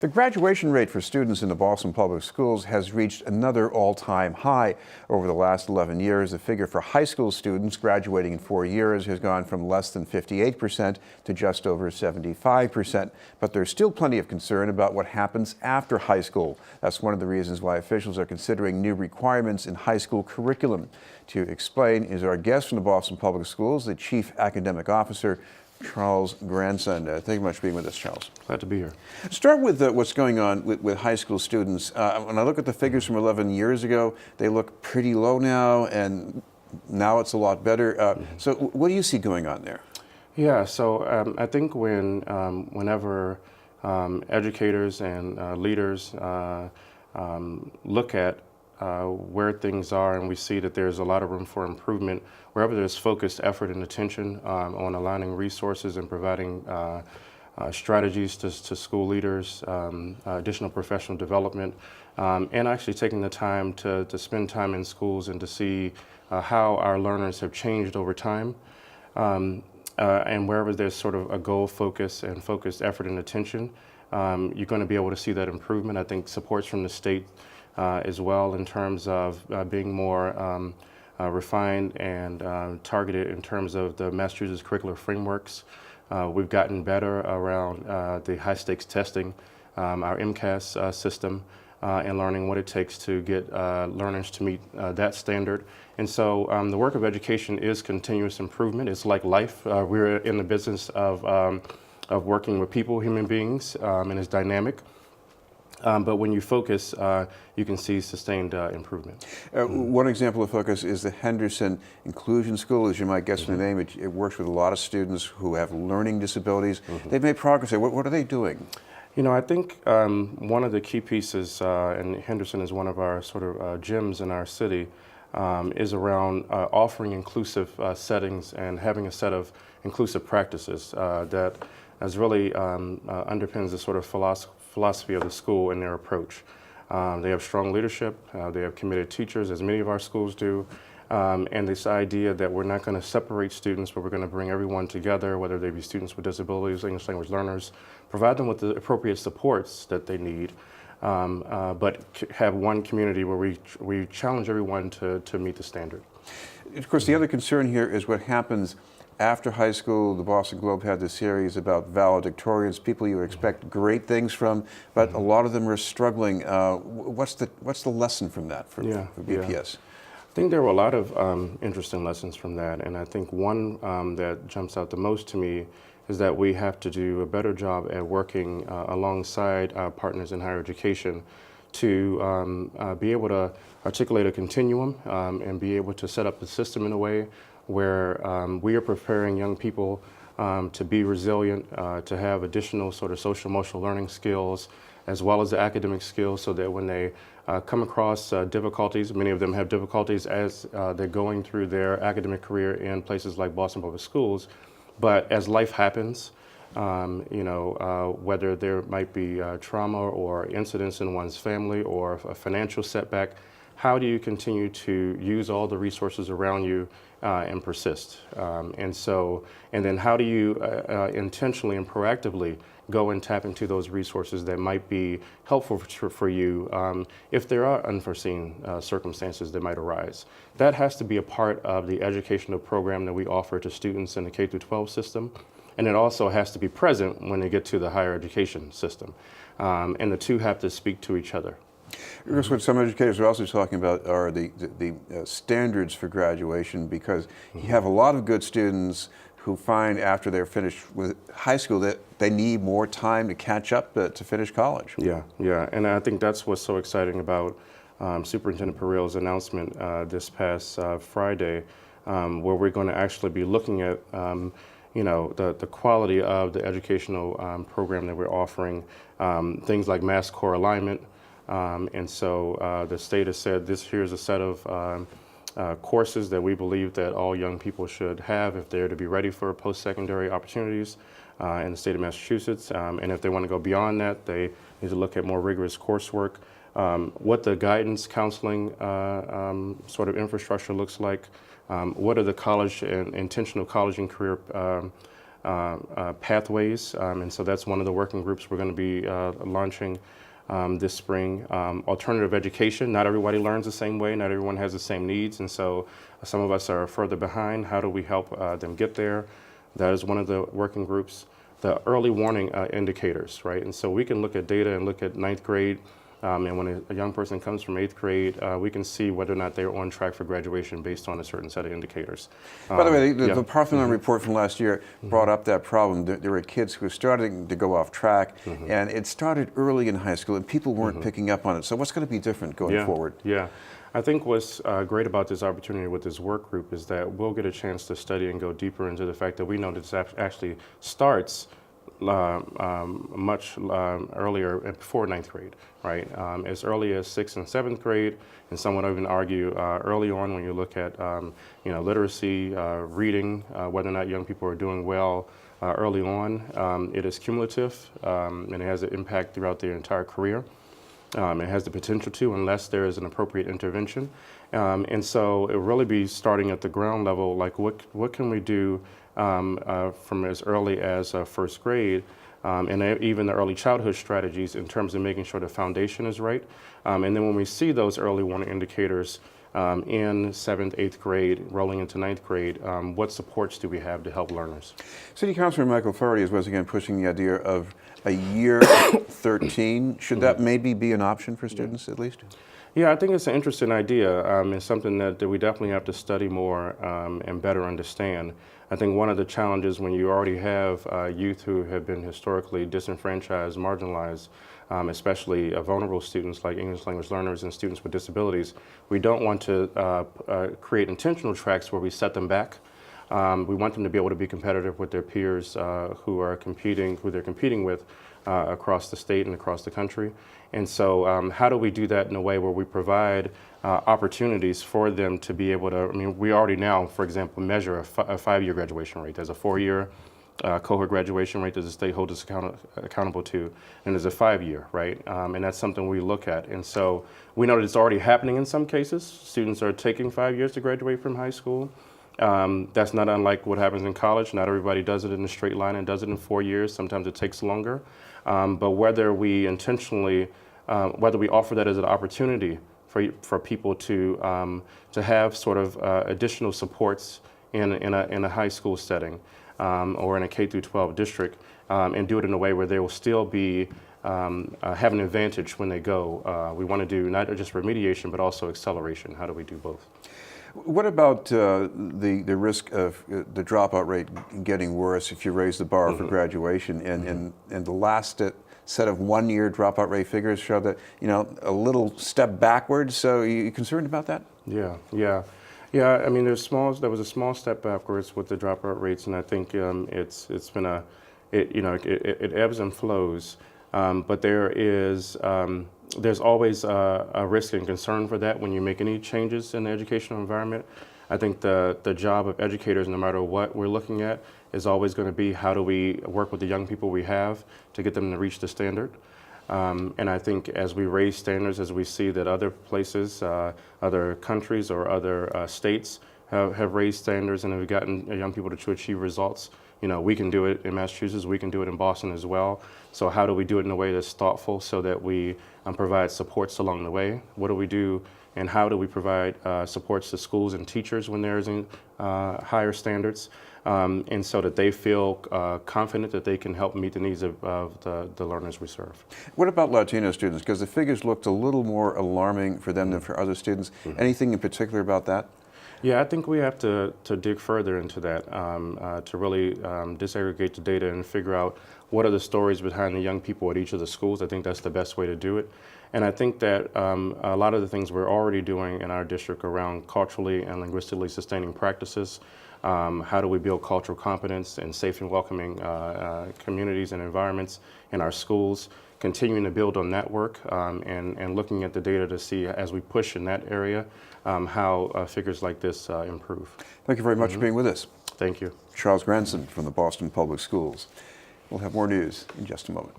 The graduation rate for students in the Boston Public Schools has reached another all-time high. Over the last 11 years, the figure for high school students graduating in 4 years has gone from less than 58% to just over 75%. But there's still plenty of concern about what happens after high school. That's one of the reasons why officials are considering new requirements in high school curriculum. To explain is our guest from the Boston Public Schools, the Chief Academic Officer, Charles Grandson. Thank you very much for being with us, Charles. Glad to be here. Start with what's going on with high school students. When I look at the figures from 11 years ago, they look pretty low now, and now it's a lot better. So what do you see going on there? Yeah, so I think whenever educators and leaders look at where things are, and we see that there's a lot of room for improvement, wherever there's focused effort and attention on aligning resources and providing strategies to school leaders, additional professional development, and actually taking the time to spend time in schools and to see how our learners have changed over time. And wherever there's sort of a goal focus and focused effort and attention, you're going to be able to see that improvement. I think supports from the state as well in terms of being more refined and targeted in terms of the Massachusetts curricular frameworks. We've gotten better around the high stakes testing, our MCAS system, and learning what it takes to get learners to meet that standard. And so the work of education is continuous improvement. It's like life. We're in the business of working with people, human beings, and it's dynamic. But when you focus, you can see sustained improvement. One example of focus is the Henderson Inclusion School. As you might guess from the name, it works with a lot of students who have learning disabilities. They've made progress there. What are they doing? You know, I think one of the key pieces, and Henderson is one of our sort of gems in our city, is around offering inclusive settings and having a set of inclusive practices that as really underpins the sort of philosophy of the school and their approach. They have strong leadership, they have committed teachers, as many of our schools do, and this idea that we're not going to separate students, but we're going to bring everyone together, whether they be students with disabilities, English language learners, provide them with the appropriate supports that they need, but have one community where we challenge everyone to meet the standard. Of course, the other concern here is what happens after high school. The Boston Globe had this series about valedictorians, people you expect great things from, but a lot of them are struggling. What's the lesson from that for BPS? Yeah. I think there were a lot of interesting lessons from that, and I think one that jumps out the most to me is that we have to do a better job at working alongside our partners in higher education to be able to articulate a continuum and be able to set up the system in a way where we are preparing young people to be resilient, to have additional sort of social emotional learning skills, as well as the academic skills, so that when they come across difficulties, many of them have difficulties as they're going through their academic career in places like Boston Public Schools, but as life happens, whether there might be trauma or incidents in one's family or a financial setback, how do you continue to use all the resources around you and persist? And then how do you intentionally and proactively go and tap into those resources that might be helpful for you if there are unforeseen circumstances that might arise? That has to be a part of the educational program that we offer to students in the K-12 system. And it also has to be present when they get to the higher education system. And the two have to speak to each other. What some educators are also talking about are the standards for graduation, because you have a lot of good students who find after they're finished with high school that they need more time to catch up to finish college. Yeah, and I think that's what's so exciting about Superintendent Pereel's announcement this past Friday, where we're going to actually be looking at the quality of the educational program that we're offering, things like mass core alignment. And so the state has said here's a set of courses that we believe that all young people should have if they're to be ready for post-secondary opportunities in the state of Massachusetts. And if they want to go beyond that, they need to look at more rigorous coursework, what the guidance, counseling sort of infrastructure looks like, what are the college and intentional college and career pathways, and so that's one of the working groups we're going to be launching this spring. Alternative education, not everybody learns the same way, not everyone has the same needs, and so some of us are further behind. How do we help them get there? That is one of the working groups. The early warning indicators, right? And so we can look at data and look at ninth grade, and when a young person comes from eighth grade, we can see whether or not they're on track for graduation based on a certain set of indicators. By the way, the yeah. Parthenon report from last year brought up that problem. There were kids who were starting to go off track, and it started early in high school, and people weren't picking up on it. So what's going to be different going forward? Yeah. I think what's great about this opportunity with this work group is that we'll get a chance to study and go deeper into the fact that we know this actually starts much earlier, before ninth grade, right? As early as 6th and 7th grade, and some would even argue early on when you look at literacy, reading, whether or not young people are doing well early on. It is cumulative, and it has an impact throughout their entire career. It has the potential to, unless there is an appropriate intervention. And so it will really be starting at the ground level, like what can we do from as early as first grade, and even the early childhood strategies in terms of making sure the foundation is right. And then when we see those early warning indicators in 7th, 8th grade, rolling into 9th grade, what supports do we have to help learners? City Councilor Michael Flaherty is once again pushing the idea of a year 13. Should that maybe be an option for students at least? Yeah, I think it's an interesting idea. It's something that we definitely have to study more and better understand. I think one of the challenges when you already have youth who have been historically disenfranchised, marginalized, especially vulnerable students like English language learners and students with disabilities, we don't want to create intentional tracks where we set them back. We want them to be able to be competitive with their peers who they're competing with across the state and across the country. And so how do we do that in a way where we provide opportunities for them to be able to, we already now, for example, measure a 5-year graduation rate. There's a 4-year cohort graduation rate that the state holds us accountable to, and there's a 5-year, right? And that's something we look at. And so we know that it's already happening in some cases. Students are taking 5 years to graduate from high school. That's not unlike what happens in college. Not everybody does it in a straight line and does it in 4 years. Sometimes it takes longer. But whether we intentionally, whether we offer that as an opportunity for people to have sort of additional supports in a high school setting or in a K through 12 district, and do it in a way where they will still be have an advantage when they go. We want to do not just remediation, but also acceleration. How do we do both? What about the risk of the dropout rate getting worse if you raise the bar for graduation? And the last set of 1-year dropout rate figures show that, a little step backwards. So are you concerned about that? Yeah. I mean, there was a small step backwards with the dropout rates, and I think it's been it ebbs and flows. But there's always a risk and concern for that when you make any changes in the educational environment. I think the job of educators, no matter what we're looking at, is always going to be how do we work with the young people we have to get them to reach the standard. And I think as we raise standards, as we see that other places, other countries or other states have raised standards and have gotten young people to achieve results, we can do it in Massachusetts, we can do it in Boston as well. So how do we do it in a way that's thoughtful so that we provide supports along the way? What do we do and how do we provide supports to schools and teachers when there's higher standards, and so that they feel confident that they can help meet the needs of the learners we serve. What about Latino students? Because the figures looked a little more alarming for them than for other students. Anything in particular about that? Yeah, I think we have to dig further into that to really disaggregate the data and figure out what are the stories behind the young people at each of the schools. I think that's the best way to do it. And I think that a lot of the things we're already doing in our district around culturally and linguistically sustaining practices, how do we build cultural competence and safe and welcoming communities and environments in our schools, continuing to build on that work and looking at the data to see as we push in that area how figures like this improve. Thank you very much for being with us. Thank you. Charles Granson from the Boston Public Schools. We'll have more news in just a moment.